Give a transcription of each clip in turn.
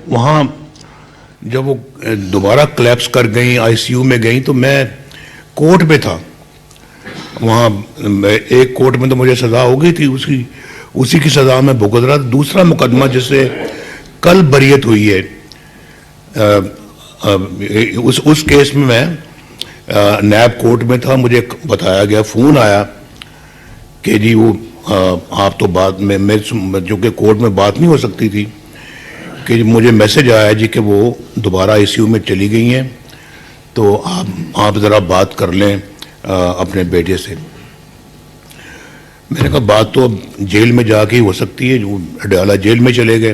وہاں جب وہ دوبارہ کلیپس کر گئیں، آئی سی یو میں گئیں، تو میں کورٹ میں تھا وہاں. ایک کورٹ میں تو مجھے سزا ہو گئی تھی، اسی کی سزا میں بھگت رہا تھا. دوسرا مقدمہ جس سے کل بریت ہوئی ہے، اس کیس میں میں نیب کورٹ میں تھا. مجھے بتایا گیا، فون آیا کہ جی وہ آپ تو بات میں جو کہ کورٹ میں بات نہیں ہو سکتی تھی، کہ مجھے میسج آیا جی کہ وہ دوبارہ آئی سی یو میں چلی گئی ہیں، تو آپ ذرا بات کر لیں اپنے بیٹے سے. میں نے کہا بات تو اب جیل میں جا کے ہی ہو سکتی ہے. جو اڈیالہ جیل میں چلے گئے،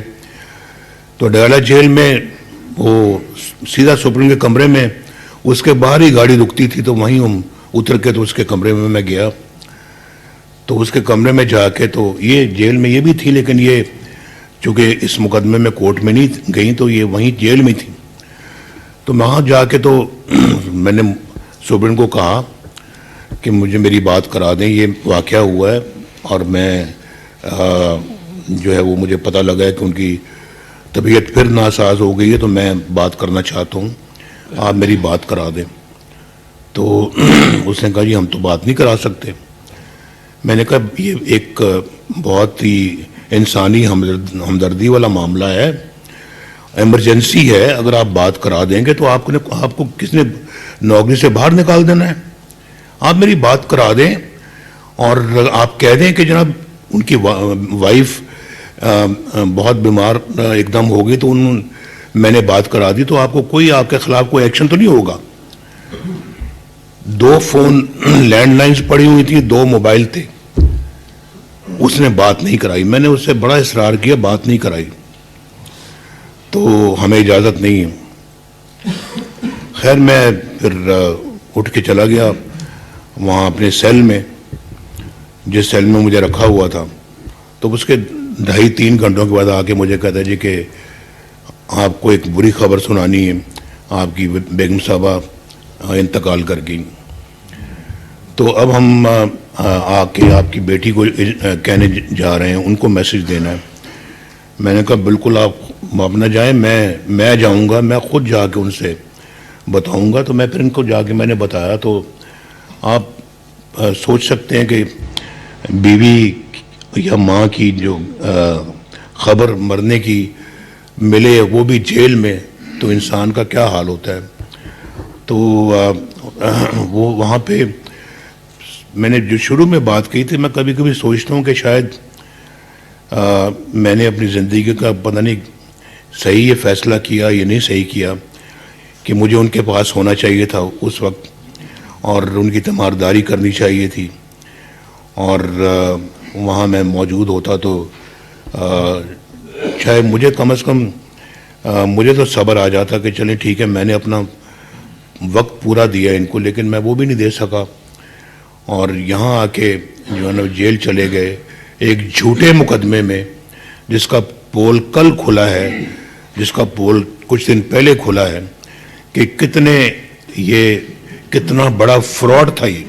تو اڈیالہ جیل میں وہ سیدھا سپریم کے کمرے میں، اس کے باہر ہی گاڑی رکتی تھی، تو وہیں ہم اتر کے تو اس کے کمرے میں گیا. تو اس کے کمرے میں جا کے، تو یہ جیل میں یہ بھی تھی، لیکن یہ چونکہ اس مقدمے میں کورٹ میں نہیں گئیں تو یہ وہیں جیل میں تھی. تو وہاں جا کے تو میں نے سپریم کو کہا کہ مجھے میری بات کرا دیں، یہ واقعہ ہوا ہے اور میں جو ہے وہ مجھے پتہ لگا ہے کہ ان کی طبیعت پھر ناساز ہو گئی ہے، تو میں بات کرنا چاہتا ہوں، آپ میری بات کرا دیں. تو اس نے کہا جی ہم تو بات نہیں کرا سکتے. میں نے کہا یہ ایک بہت ہی انسانی ہمدردی والا معاملہ ہے، ایمرجنسی ہے، اگر آپ بات کرا دیں گے تو آپ کو کس نے نوکری سے باہر نکال دینا ہے؟ آپ میری بات کرا دیں اور آپ کہہ دیں کہ جناب ان کی وائف بہت بیمار ایک دم ہو گئی، تو میں نے بات کرا دی، تو آپ کے خلاف کوئی ایکشن تو نہیں ہوگا. 2 فون لینڈ لائنز پڑی ہوئی تھی، 2 موبائل تھے. اس نے بات نہیں کرائی. میں نے اس سے بڑا اصرار کیا، بات نہیں کرائی. تو ہمیں اجازت نہیں ہے. خیر میں پھر اٹھ کے چلا گیا وہاں اپنے سیل میں، جس سیل میں مجھے رکھا ہوا تھا. تو اس کے 2.5-3 گھنٹوں کے بعد آ کے مجھے کہتا ہے جی کہ آپ کو ایک بری خبر سنانی ہے، آپ کی بیگم صاحبہ انتقال کر گئی. تو اب ہم آ کے آپ کی بیٹی کو کہنے جا رہے ہیں، ان کو میسج دینا ہے. میں نے کہا بالکل آپ نہ جائیں، میں جاؤں گا، میں خود جا کے ان سے بتاؤں گا. تو میں پھر ان کو جا کے میں نے بتایا. تو آپ سوچ سکتے ہیں کہ بیوی یا ماں کی جو خبر مرنے کی ملے، وہ بھی جیل میں، تو انسان کا کیا حال ہوتا ہے. تو وہ وہاں پہ میں نے جو شروع میں بات کی تھی، میں کبھی کبھی سوچتا ہوں کہ شاید میں نے اپنی زندگی کا پتہ نہیں صحیح یہ فیصلہ کیا یا نہیں صحیح کیا کہ مجھے ان کے پاس ہونا چاہیے تھا اس وقت، اور ان کی تیمارداری کرنی چاہیے تھی، اور وہاں میں موجود ہوتا تو شاید مجھے کم از کم مجھے تو صبر آ جاتا کہ چلیں ٹھیک ہے، میں نے اپنا وقت پورا دیا ان کو، لیکن میں وہ بھی نہیں دے سکا. اور یہاں آ کے جو ہے نا جیل چلے گئے ایک جھوٹے مقدمے میں، جس کا پول کل کھلا ہے، جس کا پول کچھ دن پہلے کھلا ہے، کہ کتنا بڑا فراڈ تھا یہ.